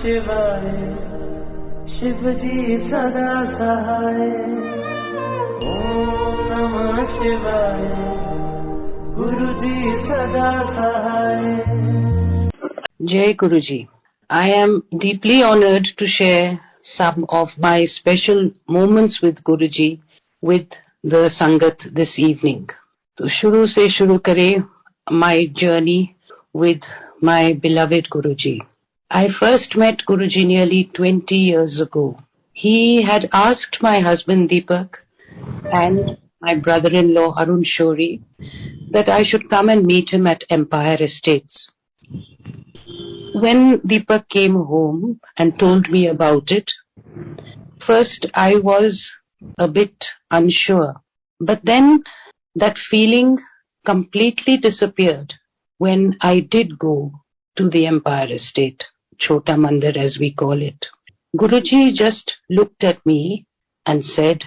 शिवाय शिव जी सदा सहाय ओम नमः शिवाय गुरु जी सदा सहाय. Jai Guruji. I am deeply honored to share some of my special moments with Guruji with the sangat this evening. So shuru se shuru kare my journey with my beloved Guruji. I first met Guruji nearly 20 years ago. He had asked my husband Deepak and my brother-in-law Arun Shourie that I should come and meet him at Empire Estates. When Deepak came home and told me about it, first I was a bit unsure, but then that feeling completely disappeared when I did go to the Empire Estate, Chota Mandir as we call it. Guruji just looked at me and said,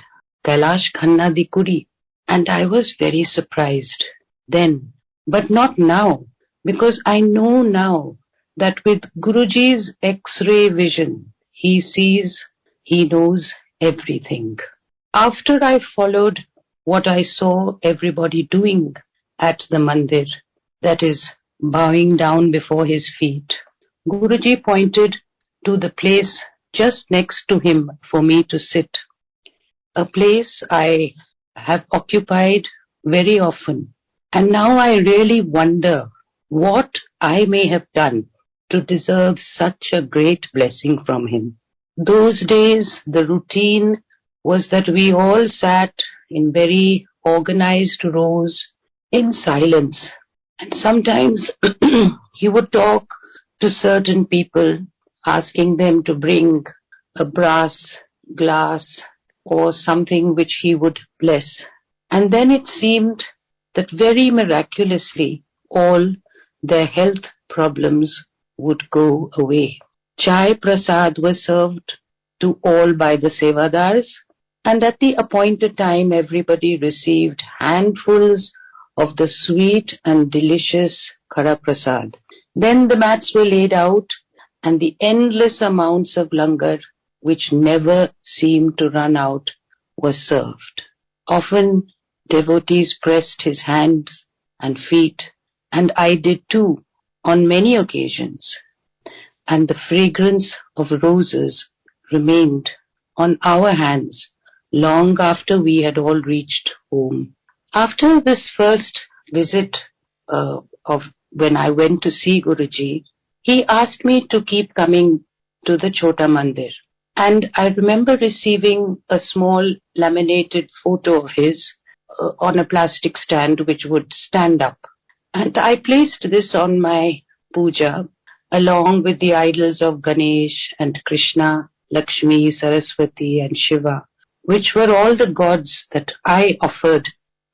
Kailash Khanna di Kuri, and I was very surprised then, but not now, because I know now that with Guruji's X-ray vision, he sees, he knows everything. After I followed what I saw everybody doing at the mandir, that is, bowing down before his feet, Guruji pointed to the place just next to him for me to sit, a place I have occupied very often. And now I really wonder what I may have done to deserve such a great blessing from him. Those days, the routine was that we all sat in very organized rows in silence. And sometimes he would talk to certain people, asking them to bring a brass glass or something which he would bless. And then it seemed that very miraculously all their health problems would go away. Chai prasad was served to all by the sevadars, and at the appointed time everybody received handfuls of the sweet and delicious khara prasad. Then the mats were laid out and the endless amounts of langar, which never seemed to run out, was served. Often devotees pressed his hands and feet, and I did too on many occasions, and the fragrance of roses remained on our hands long after we had all reached home. After this first visit of when I went to see Guruji, he asked me to keep coming to the Chota Mandir. And I remember receiving a small laminated photo of his on a plastic stand which would stand up. And I placed this on my puja along with the idols of Ganesh and Krishna, Lakshmi, Saraswati and Shiva, which were all the gods that I offered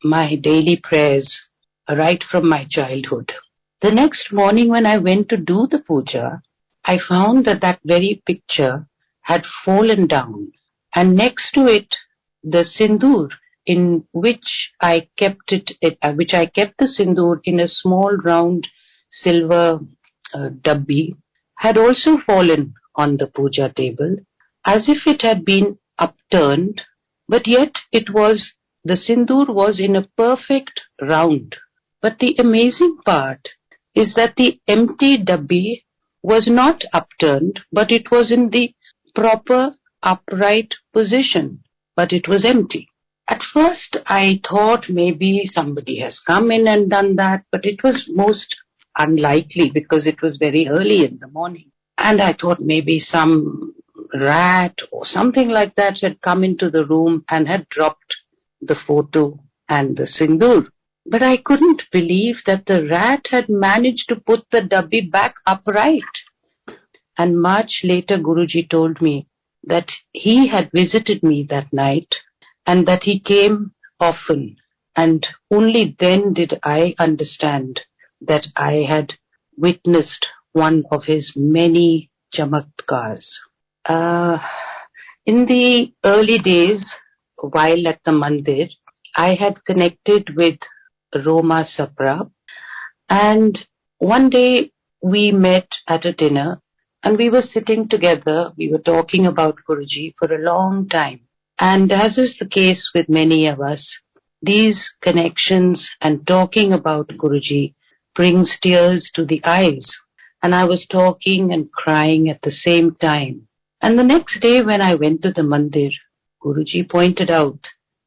my daily prayers right from my childhood. The next morning when I went to do the puja, I found that that very picture had fallen down, and next to it the sindoor in which I kept the sindoor in a small round silver dabbi had also fallen on the puja table, as if it had been upturned, but yet the sindoor was in a perfect round. But the amazing part is that the empty dabbi was not upturned, but it was in the proper upright position, but it was empty. At first I thought maybe somebody has come in and done that, but it was most unlikely because it was very early in the morning. And I thought maybe some rat or something like that had come into the room and had dropped the photo and the sindoor. But I couldn't believe that the rat had managed to put the dabbi back upright. And much later Guruji told me that he had visited me that night and that he came often, and only then did I understand that I had witnessed one of his many chamatkars. In the early days, while at the mandir, I had connected with Roma Sapra, and one day we met at a dinner, And we were sitting together, we were talking about Guruji for a long time. And as is the case with many of us, these connections and talking about Guruji brings tears to the eyes. And I was talking and crying at the same time. And the next day when I went to the mandir, Guruji pointed out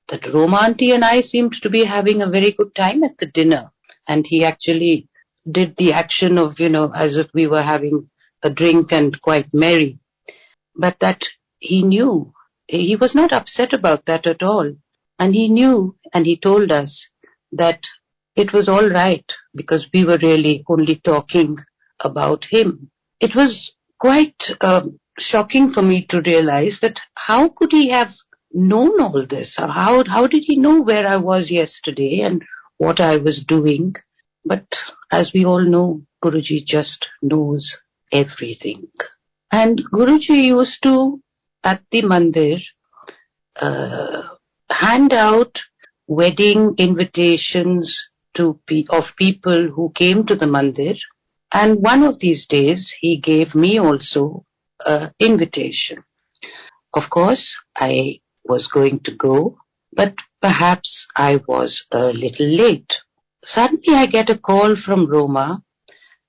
that Roma Aunty and I seemed to be having a very good time at the dinner. And he actually did the action of, as if we were having a drink and quite merry. But that he knew, he was not upset about that at all. And he knew, and he told us that it was all right because we were really only talking about him. It was quite shocking for me to realize that how could he have known all this? How did he know where I was yesterday and what I was doing? But as we all know, Guruji just knows everything. And Guruji used to, at the mandir, hand out wedding invitations of people who came to the mandir. And one of these days, he gave me also an invitation. Of course, I was going to go, but perhaps I was a little late. Suddenly I get a call from Roma,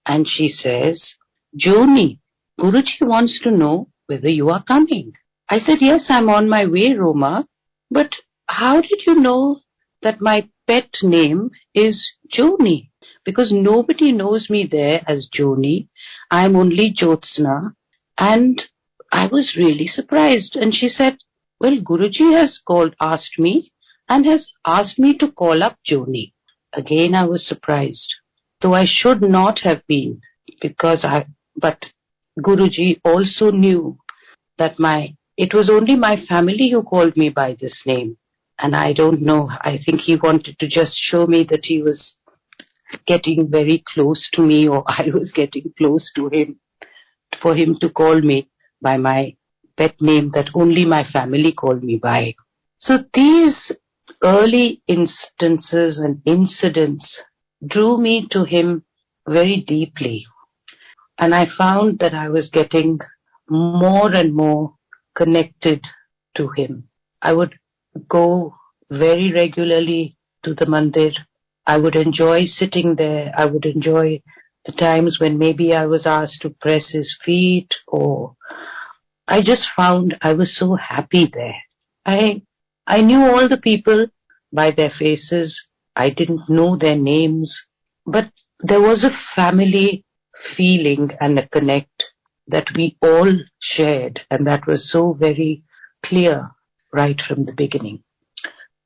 and she says, "Joni, Guruji wants to know whether you are coming." I said, "Yes, I'm on my way, Roma, but how did you know that my pet name is Joni? Because nobody knows me there as Joni. I'm only Jyotsna." And I was really surprised. And she said, "Well, Guruji has asked me and has asked me to call up Joni." Again, I was surprised, though I should not have been, but Guruji also knew that it was only my family who called me by this name. And I don't know, I think he wanted to just show me that he was getting very close to me, or I was getting close to him, for him to call me by my pet name that only my family called me by. So these early instances and incidents drew me to him very deeply. And I found that I was getting more and more connected to him. I would go very regularly to the mandir. I would enjoy sitting there. I would enjoy the times when maybe I was asked to press his feet, or I just found I was so happy there. I knew all the people by their faces. I didn't know their names, but there was a family feeling and a connect that we all shared, and that was so very clear right from the beginning.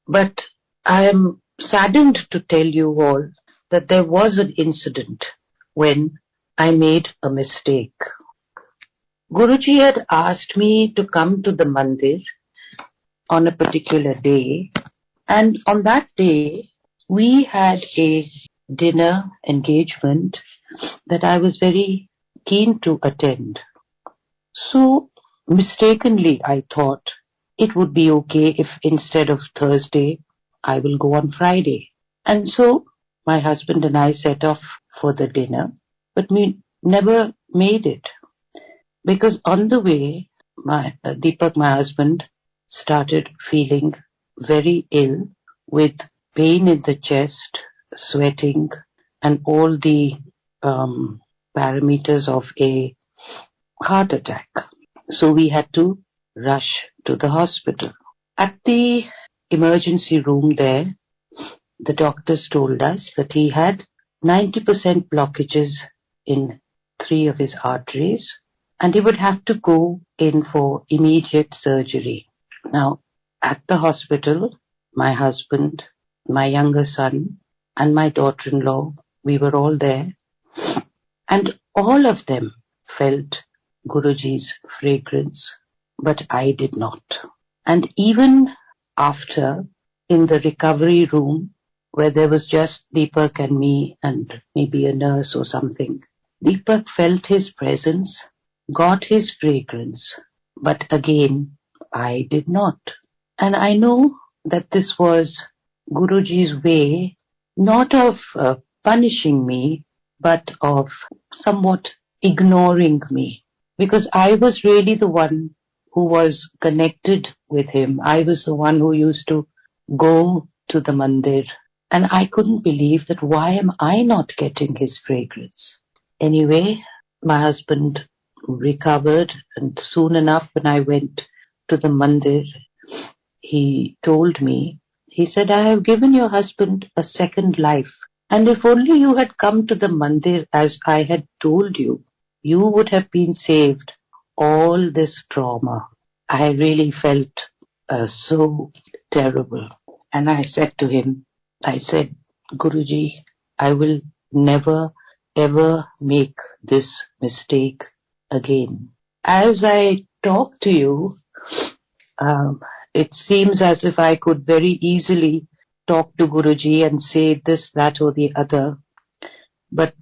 But I am saddened to tell you all that there was an incident when I made a mistake. Guruji had asked me to come to the mandir on a particular day, and on that day we had a dinner engagement that I was very keen to attend. So mistakenly I thought it would be okay if instead of Thursday I will go on Friday. And so my husband and I set off for the dinner, but we never made it, because on the way Deepak, my husband, started feeling very ill with pain in the chest, sweating, and all the parameters of a heart attack. So we had to rush to the hospital. At the emergency room there, the doctors told us that he had 90% blockages in 3 of his arteries, and he would have to go in for immediate surgery. Now, at the hospital, my husband, my younger son, and my daughter-in-law, we were all there, and all of them felt Guruji's fragrance, but I did not. And even after, in the recovery room, where there was just Deepak and me and maybe a nurse or something, Deepak felt his presence, got his fragrance, but again, I did not. And I know that this was Guruji's way, not of punishing me, but of somewhat ignoring me. because I was really the one who was connected with him. I was the one who used to go to the mandir, and I couldn't believe that why am I not getting his fragrance. Anyway, my husband recovered, and soon enough when I went to the mandir, he told me, he said, I have given your husband a second life, and if only you had come to the mandir as I had told you, you would have been saved all this trauma. I really felt so terrible. And I said to him, I said, Guruji, I will never ever make this mistake again. As I talk to you, it seems as if I could very easily talk to Guruji and say this, that or the other. But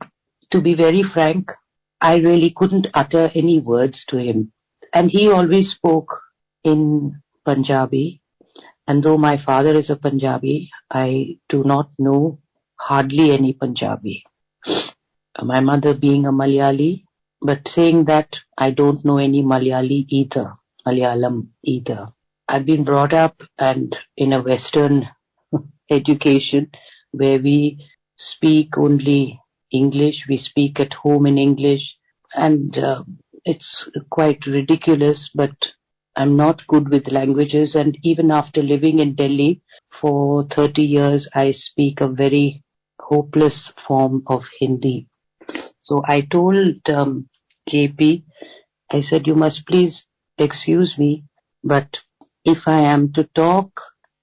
to be very frank, I really couldn't utter any words to him. And he always spoke in Punjabi. And though my father is a Punjabi, I do not know hardly any Punjabi. My mother being a Malayali, but saying that, I don't know any Malayalam either. I've been brought up and in a Western education where we speak only English, we speak at home in English, and it's quite ridiculous, but I'm not good with languages, and even after living in Delhi for 30 years, I speak a very hopeless form of Hindi. So I told JP, I said, you must please excuse me, but if I am to talk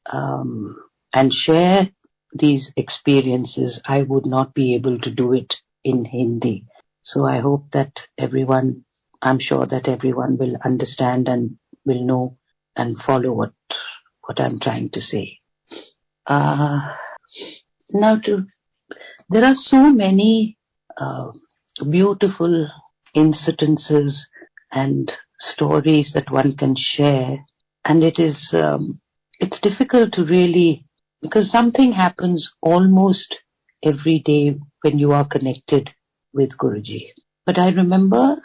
and share these experiences, I would not be able to do it in Hindi. So I hope that I'm sure that everyone will understand and will know and follow what I'm trying to say. Now, there are so many beautiful incidences and stories that one can share, and it's difficult to really, because something happens almost every day when you are connected with Guruji. But I remember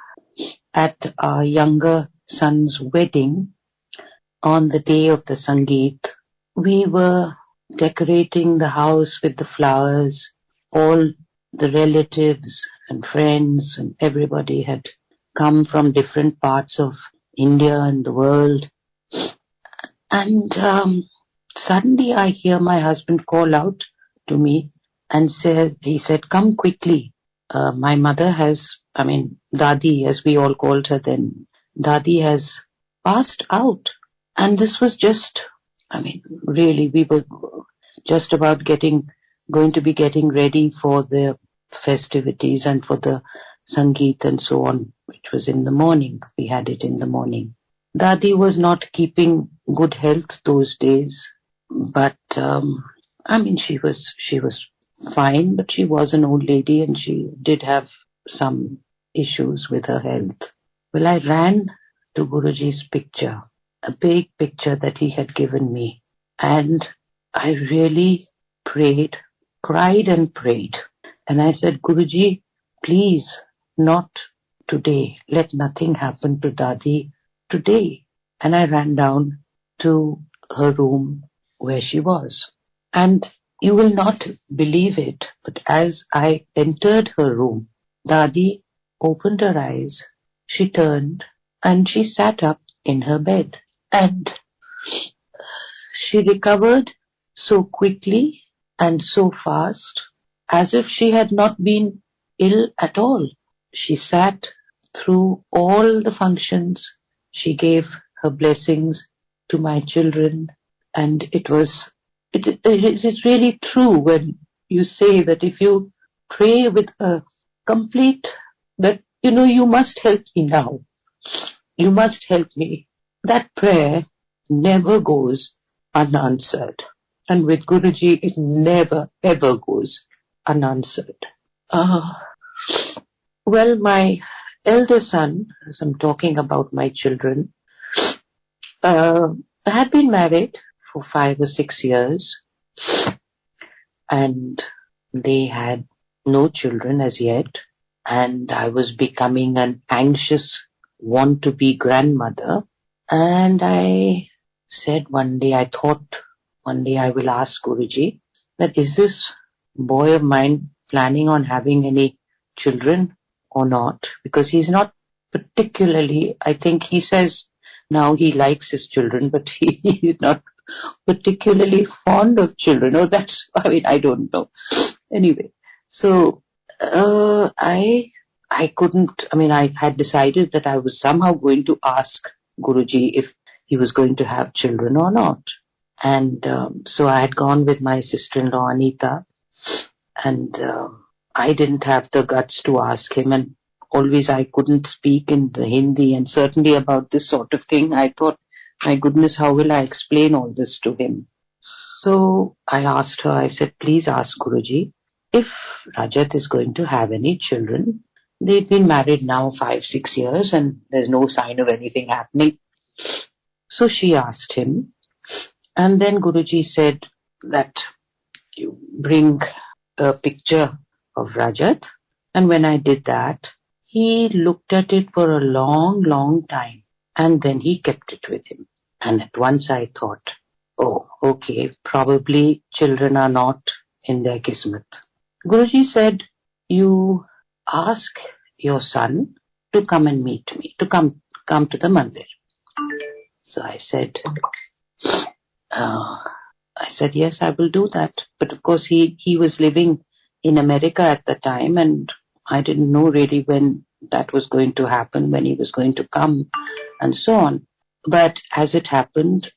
at our younger son's wedding, on the day of the sangat, we were decorating the house with the flowers. All the relatives and friends and everybody had come from different parts of India and the world. And suddenly I hear my husband call out to me and he said, come quickly. My mother Dadi, as we all called her then, Dadi has passed out. And this was really, we were just about going to be getting ready for the festivities and for the sangeet and so on, which was in the morning. We had it in the morning. Dadi was not keeping good health those days, but she was fine, but she was an old lady and she did have some issues with her health. Well, I ran to Guruji's picture, a big picture that he had given me, and I really cried and prayed. And I said, Guruji, please, not today. Let nothing happen to Dadi today. And I ran down to her room where she was. And you will not believe it, but as I entered her room, Dadi opened her eyes, she turned, and she sat up in her bed. And she recovered so quickly and so fast, as if she had not been ill at all. She sat through all the functions. She gave her blessings to my children, and it is really true when you say that if you pray with a complete, that, you must help me now. You must help me. That prayer never goes unanswered. And with Guruji, it never ever goes unanswered. Well, my elder son, as I'm talking about my children, had been married for 5 or 6 years, and they had no children as yet, and I was becoming an anxious want to be grandmother. And I thought one day I will ask Guruji that is this boy of mine planning on having any children or not? Because he's not particularly, I think he says now he likes his children, but he's not particularly fond of children. Oh, I don't know. Anyway, so I couldn't, I had decided that I was somehow going to ask Guruji if he was going to have children or not. And so I had gone with my sister-in-law Anita, and I didn't have the guts to ask him, and always I couldn't speak in the Hindi, and certainly about this sort of thing I thought, my goodness, how will I explain all this to him? So I asked her, I said, please ask Guruji if Rajat is going to have any children. They've been married now 5-6 years and there's no sign of anything happening. So she asked him, and then Guruji said that you bring a picture of Rajat. And when I did that, he looked at it for a long, long time, and then he kept it with him. And at once I thought, oh, okay, probably children are not in their kismet. Guruji said, you ask your son to come and meet me, to come to the mandir. So I said, yes, I will do that. But of course, he was living in America at the time, and I didn't know really when that was going to happen, when he was going to come, and so on. But as it happened,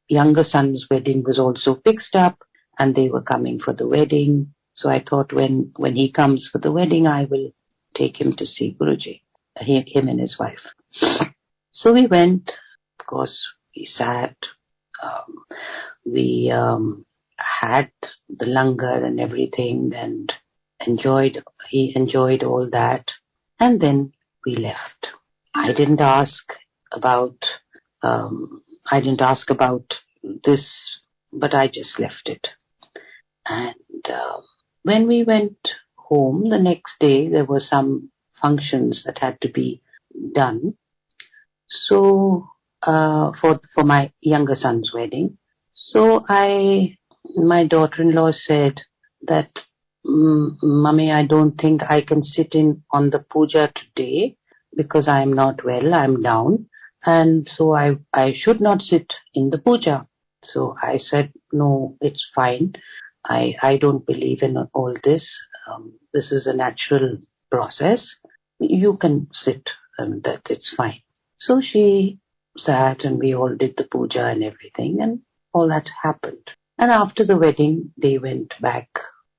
younger son's wedding was also fixed up, and they were coming for the wedding. So I thought when he comes for the wedding, I will take him to see Guruji, him and his wife. So we went. Of course, we sat. We had the langar and everything, and he enjoyed all that, and then we left. I didn't ask about this, but I just left it. And when we went home the next day, there were some functions that had to be done. So for my younger son's wedding. So my daughter-in-law said that, Mummy, I don't think I can sit in on the puja today because I'm not well, I'm down, and so I should not sit in the puja. So I said, no, it's fine. I don't believe in all this. This is a natural process. You can sit, and that it's fine. So she sat, and we all did the puja and everything, and all that happened. And after the wedding, they went back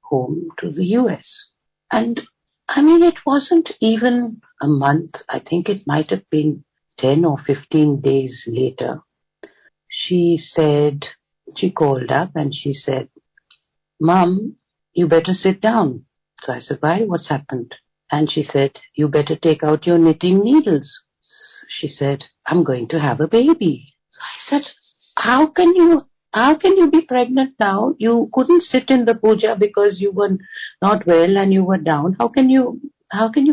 home to the US. And it wasn't even a month. I think it might have been 10 or 15 days later. She called up and she said, Mom, you better sit down. So I said, why? What's happened? And she said, you better take out your knitting needles. She said, I'm going to have a baby. So I said, how can you be pregnant now? You couldn't sit in the puja because you were not well and you were down. How can you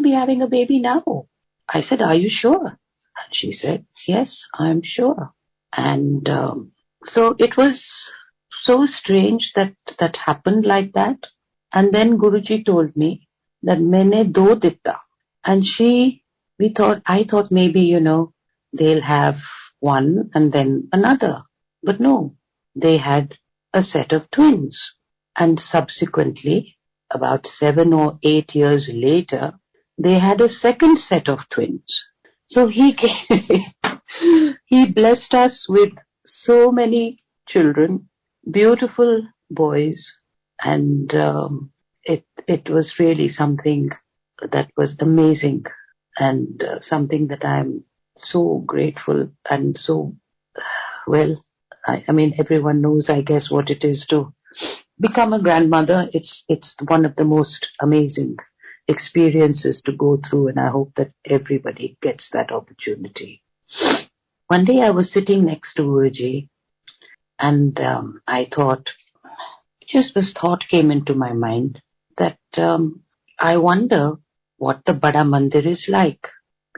be having a baby now? I said, are you sure? And she said, yes, I'm sure. And so it was so strange that happened like that. And then Guruji told me that maine do ditta. And I thought maybe, they'll have one and then another. But no, they had a set of twins. And subsequently, about 7 or 8 years later, they had a second set of twins. So he blessed us with so many children, beautiful boys, and it was really something that was amazing, and something that I'm so grateful and so, well, everyone knows, I guess, what it is to become a grandmother. It's one of the most amazing experiences to go through, and I hope that everybody gets that opportunity. One day I was sitting next to Guruji, and I thought, just this thought came into my mind that I wonder what the Bada Mandir is like,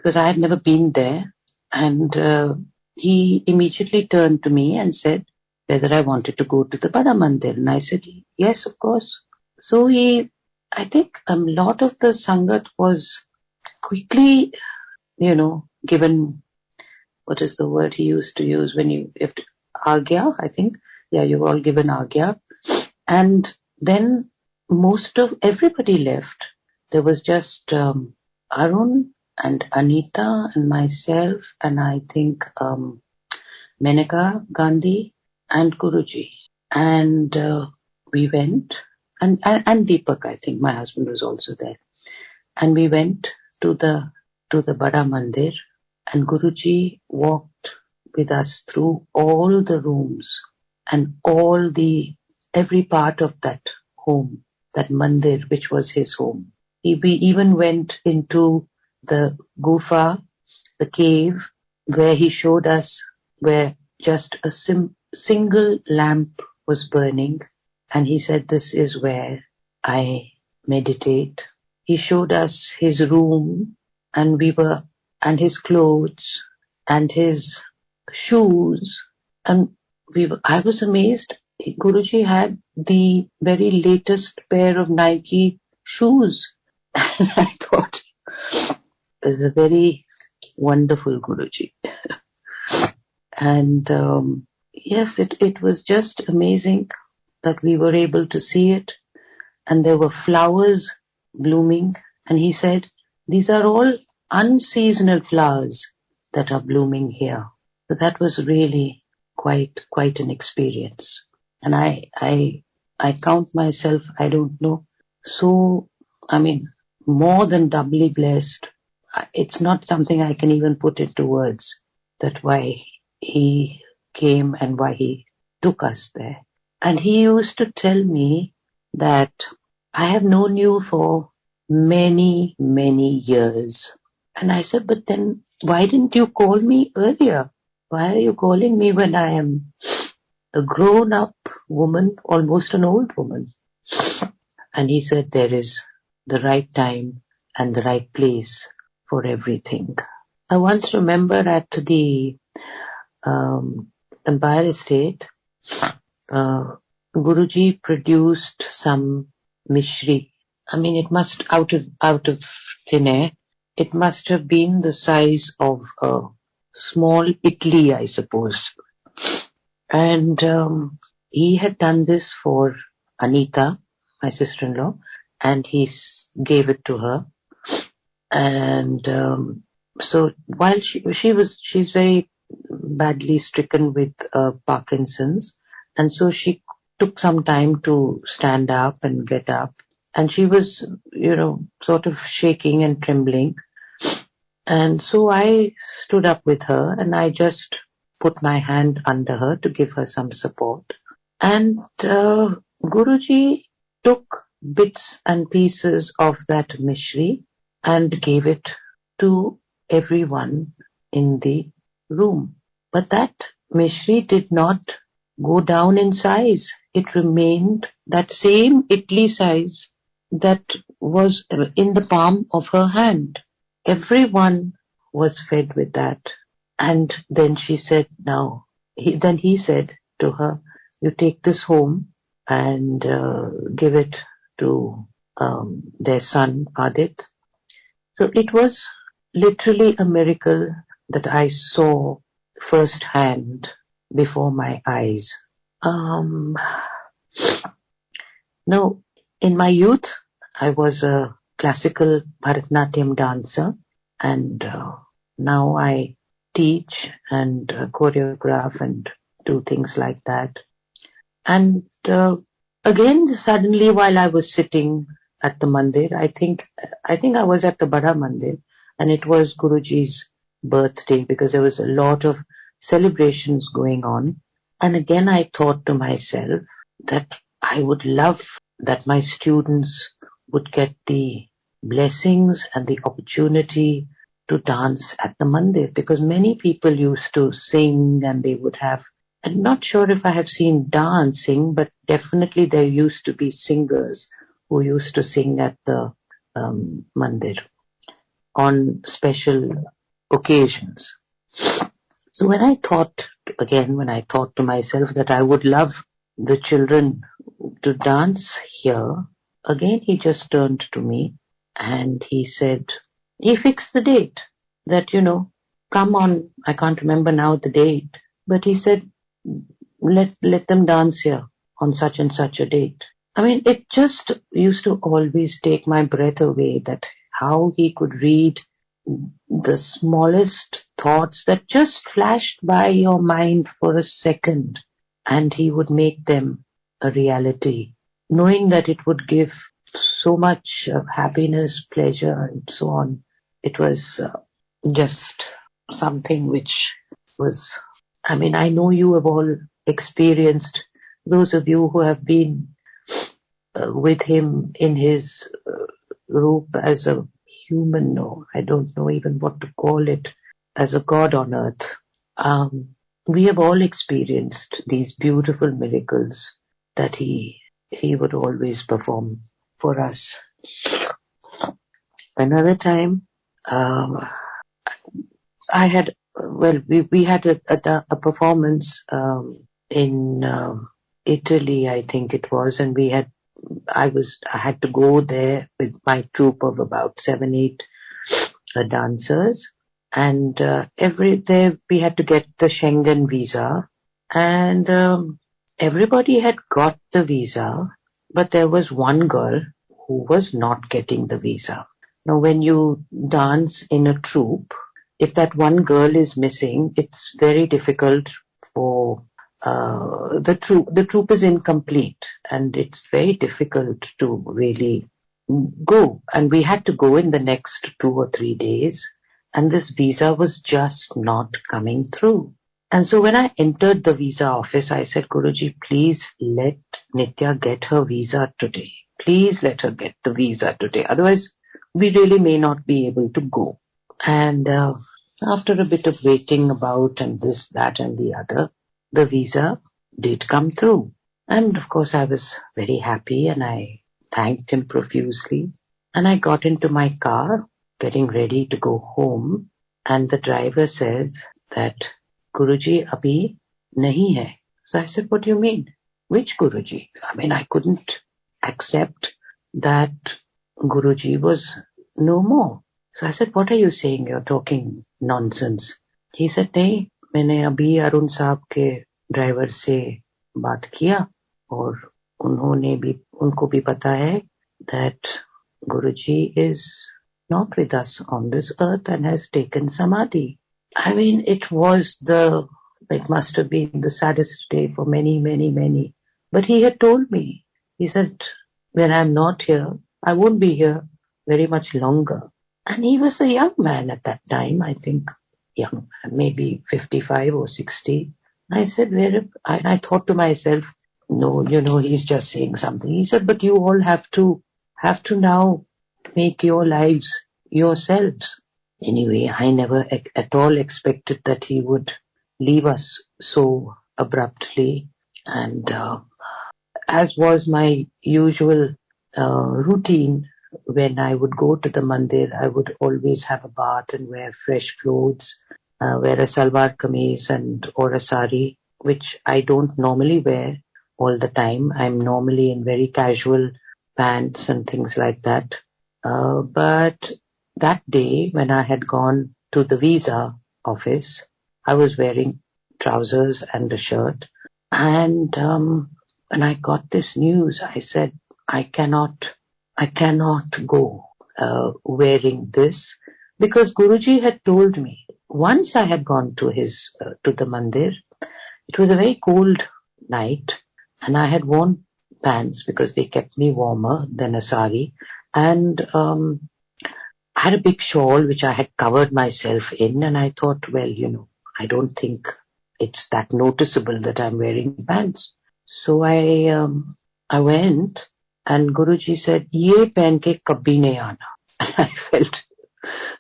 because I had never been there. And he immediately turned to me and said whether I wanted to go to the Bada Mandir. And I said, yes, of course. So I think a lot of the sangat was quickly, given, what is the word he used to use when you have to, agya, I think. Yeah, you were all given agya. And then most of everybody left. There was just Arun and Anita and myself and I think Menaka Gandhi and Guruji. And we went, and Deepak, I think, my husband was also there. And we went to the Bada Mandir, and Guruji walked with us through all the rooms and every part of that home, that mandir, which was his home. We even went into the gufa, the cave, where he showed us where just a single lamp was burning, and he said, this is where I meditate. He showed us his room, and his clothes, and his shoes, and I was amazed. Guruji had the very latest pair of Nike shoes. And I thought, it was a very wonderful Guruji. And yes, it was just amazing that we were able to see it. And there were flowers blooming. And he said, these are all unseasonal flowers that are blooming here. So that was really quite an experience. And I count myself, I don't know, so, more than doubly blessed. It's not something I can even put into words, that why he came and why he took us there. And he used to tell me that I have known you for many, many years. And I said, but then why didn't you call me earlier? Why are you calling me when I am a grown-up woman, almost an old woman? And he said, there is the right time and the right place for everything. I once remember at the Empire Estate, Guruji produced some mishri. It must, out of thin air, it must have been the size of a small Italy, I suppose. And he had done this for Anita, my sister-in-law, and he gave it to her. And so while she's very badly stricken with Parkinson's, and so she took some time to stand up and get up, and she was, sort of shaking and trembling. And so I stood up with her and I just put my hand under her to give her some support. And Guruji took bits and pieces of that mishri and gave it to everyone in the room. But that mishri did not go down in size. It remained that same Italy size that was in the palm of her hand. Everyone was fed with that. And then she said, then he said to her, you take this home and give it to their son, Adit. So it was literally a miracle that I saw firsthand before my eyes. Now, in my youth, I was a classical Bharatanatyam dancer, and now I teach and choreograph and do things like that. And again, suddenly, while I was sitting at the mandir, I think I was at the Bada Mandir, and it was Guruji's birthday because there was a lot of celebrations going on. And again, I thought to myself that I would love that my students would get the blessings and the opportunity to dance at the mandir, because many people used to sing and they would have, I'm not sure if I have seen dancing, but definitely there used to be singers who used to sing at the mandir. on special occasions. So when I thought to myself that I would love the children to dance here, again he just turned to me and he said, he fixed the date that, come on, I can't remember now the date, but he said, let them dance here on such and such a date. I mean, it just used to always take my breath away that how he could read the smallest thoughts that just flashed by your mind for a second, and he would make them a reality, knowing that it would give so much happiness, pleasure, and so on. It was just something which was, I mean, I know you have all experienced, those of you who have been with him in his roop as a human, or I don't know even what to call it, as a god on earth. We have all experienced these beautiful miracles that he would always perform for us. Another time, I had, we had a performance in Italy, I think it was, and I had to go there with my troupe of about 7-8 dancers, and there we had to get the Schengen visa, and everybody had got the visa, but there was one girl who was not getting the visa. Now, when you dance in a troupe, if that one girl is missing, it's very difficult for the troupe is incomplete, and it's very difficult to really go. And we had to go in the next 2 or 3 days, and this visa was just not coming through. And so when I entered the visa office, I said, Guruji, please let Nitya get her visa today. Please let her get the visa today. Otherwise, we really may not be able to go. And after a bit of waiting about and this, that, and the other, the visa did come through. And of course, I was very happy and I thanked him profusely. And I got into my car, getting ready to go home. And the driver says that, Guruji, abhi nahi hai. So I said, what do you mean? Which Guruji? I mean, I couldn't accept that Guruji was no more. So I said, what are you saying? You're talking nonsense. He said, nahi, मैंने अभी अरुण साहब के driver से बात किया और उनको भी पता है that Guruji is not with us on this earth and has taken samadhi. I mean, it must have been the saddest day for many, many, many. But he had told me, he said, when I'm not here, I won't be here very much longer. And he was a young man at that time, I think. Young, maybe 55 or 60. I said, I thought to myself, no, he's just saying something. He said, but you all have to now make your lives yourselves. Anyway, I never at all expected that he would leave us so abruptly. And as was my usual routine, when I would go to the mandir, I would always have a bath and wear fresh clothes, wear a salwar kameez or a sari, which I don't normally wear all the time. I'm normally in very casual pants and things like that. But that day, when I had gone to the visa office, I was wearing trousers and a shirt. And when I got this news, I said, I cannot go wearing this, because Guruji had told me. Once I had gone to the mandir. It was a very cold night, and I had worn pants because they kept me warmer than a sari, and I had a big shawl which I had covered myself in, and I thought, well, I don't think it's that noticeable that I'm wearing pants. So I went. And Guruji said, "Ye pehen ke kabhi nahi aana." And I felt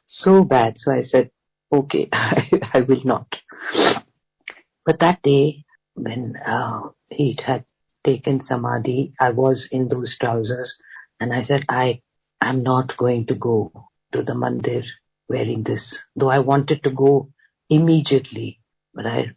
so bad. So I said, okay, I will not. But that day, when he had taken samadhi, I was in those trousers. And I said, I'm not going to go to the mandir wearing this, though I wanted to go immediately. But I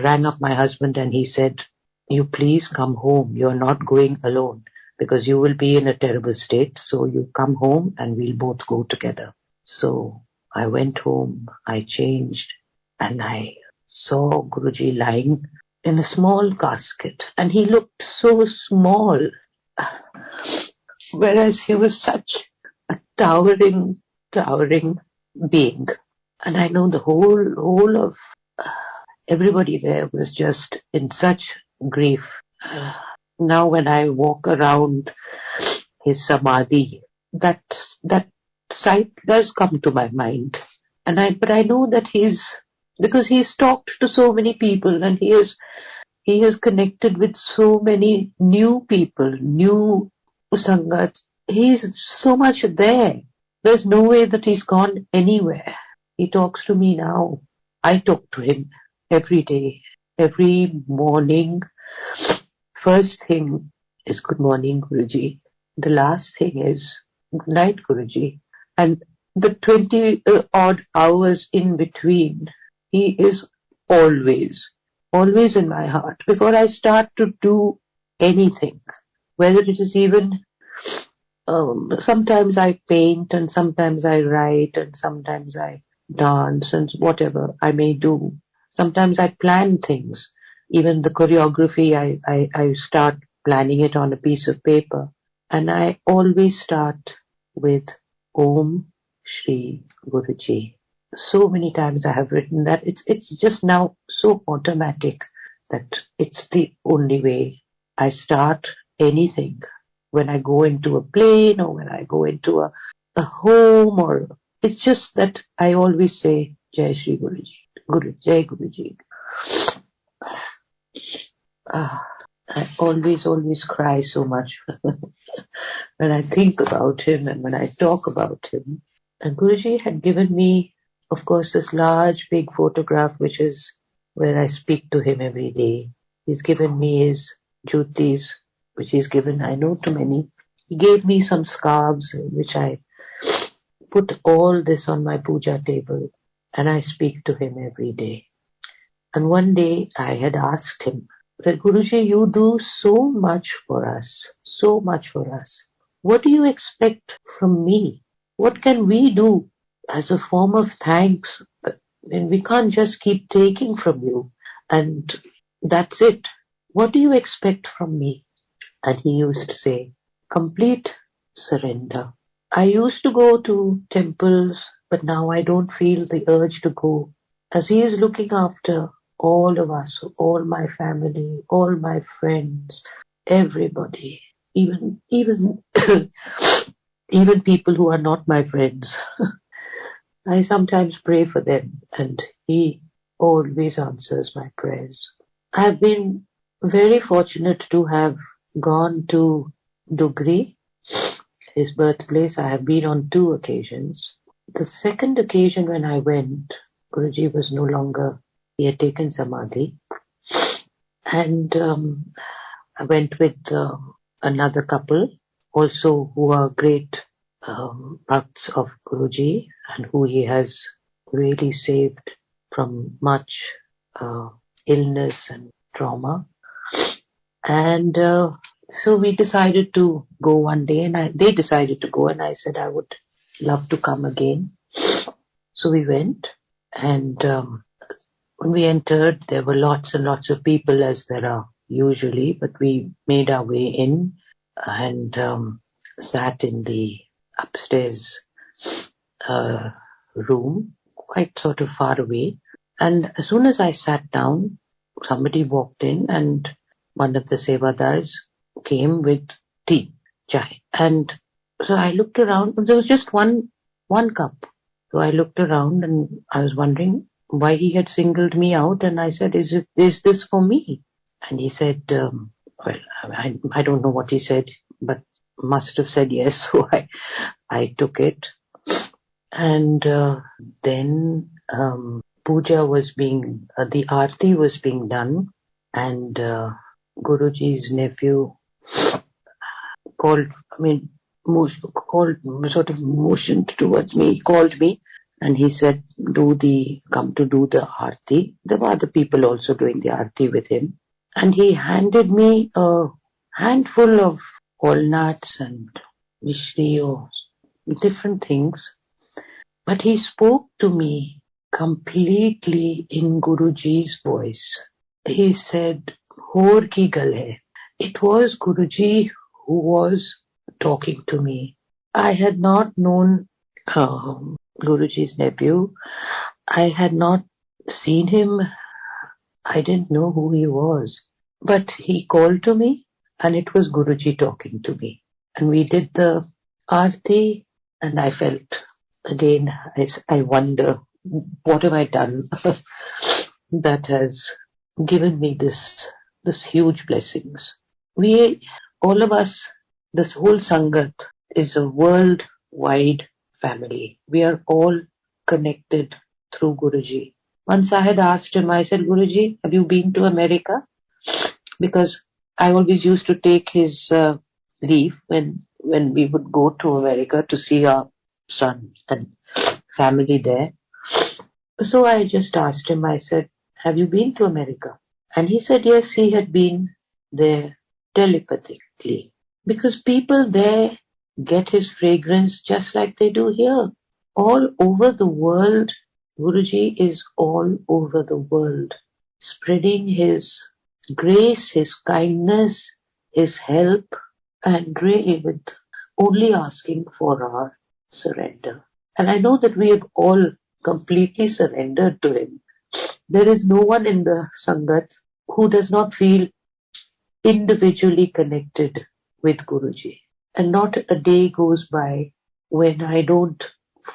rang up my husband and he said, you please come home. You're not going alone because you will be in a terrible state. So you come home and we'll both go together. So I went home, I changed, and I saw Guruji lying in a small casket. And he looked so small, whereas he was such a towering being. And I know the whole of everybody there was just in such grief. Now when I walk around his samadhi, that sight does come to my mind. But I know that because he's talked to so many people and he has connected with so many new people, new sangats. He's so much there. There's no way that he's gone anywhere. He talks to me now. I talk to him every day, every morning. First thing is good morning, Guruji. The last thing is good night, Guruji. And the 20 odd hours in between, he is always in my heart. Before I start to do anything, whether it is even, sometimes I paint and sometimes I write and sometimes I dance and whatever I may do. Sometimes I plan things. Even the choreography, I start planning it on a piece of paper. And I always start with Om Shri Guruji. So many times I have written that. It's just now so automatic that it's the only way I start anything. When I go into a plane or when I go into a home, or it's just that I always say Jai Shri Guruji, Jai Guruji. I always cry so much when I think about him and when I talk about him. And Guruji had given me, of course, this large, big photograph, which is where I speak to him every day. He's given me his jyotis, which he's given, I know, to many. He gave me some scarves, which I put all this on my puja table, and I speak to him every day. And one day I had asked him, that Guruji, you do so much for us, so much for us. What do you expect from me? What can we do as a form of thanks? And we can't just keep taking from you and that's it. What do you expect from me? And he used to say, complete surrender. I used to go to temples, but now I don't feel the urge to go, as he is looking after all of us, all my family, all my friends, everybody, even even people who are not my friends. I sometimes pray for them and he always answers my prayers. I've been very fortunate to have gone to Dugri, his birthplace. I have been on 2 occasions. The second occasion when I went, Guruji was no longer, he had taken Samadhi. And I went with another couple, also who are great bhakts of Guruji and who he has really saved from much illness and trauma. And so we decided to go one day, and they decided to go, and I said I would love to come again. So we went, and when we entered, there were lots and lots of people, as there are usually, but we made our way in and sat in the upstairs room, quite sort of far away. And as soon as I sat down, somebody walked in, and one of the sevadars came with tea, chai. And so I looked around, and there was just one cup. So I looked around and I was wondering why he had singled me out, and I said, is this for me? And he said, well, I don't know what he said, but must have said yes. So I took it. And then puja was the aarti was being done, and Guruji's nephew motioned towards me. He called me and he said, come to do the arti. There were other people also doing the arti with him. And he handed me a handful of walnuts and mishri or different things. But he spoke to me completely in Guruji's voice. He said, Hor ki gal hai. It was Guruji who was talking to me. I had not known Guruji's nephew. I had not seen him. I didn't know who he was. But he called to me and it was Guruji talking to me. And we did the Aarti and I felt again, I wonder, what have I done that has given me this huge blessings. We, all of us, this whole sangat is a worldwide family. We are all connected through Guruji. Once I had asked him, I said, Guruji, have you been to America? Because I always used to take his leave when we would go to America to see our son and family there. So I just asked him, I said, have you been to America? And he said, yes, he had been there telepathically. Because people there get his fragrance just like they do here. All over the world, Guruji is all over the world, spreading his grace, his kindness, his help, and really with only asking for our surrender. And I know that we have all completely surrendered to him. There is no one in the Sangat who does not feel individually connected with Guruji. And not a day goes by when I don't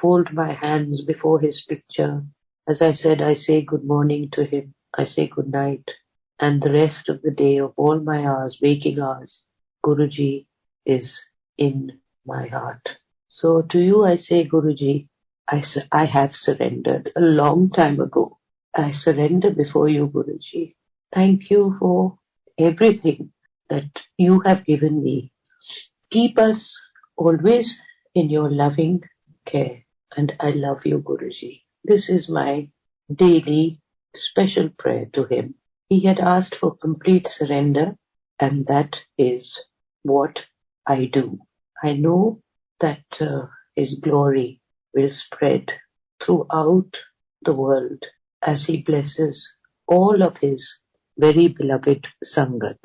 fold my hands before his picture. As I said, I say good morning to him. I say good night. And the rest of the day, of all my hours, waking hours, Guruji is in my heart. So to you I say, Guruji, I have surrendered a long time ago. I surrender before you, Guruji. Thank you for everything that you have given me. Keep us always in your loving care. And I love you, Guruji. This is my daily special prayer to him. He had asked for complete surrender, and that is what I do. I know that his glory will spread throughout the world as he blesses all of his very beloved Sangat.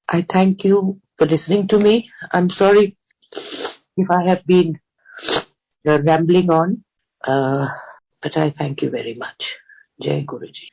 I thank you for listening to me. I'm sorry if I have been rambling on, but I thank you very much. Jai Guruji.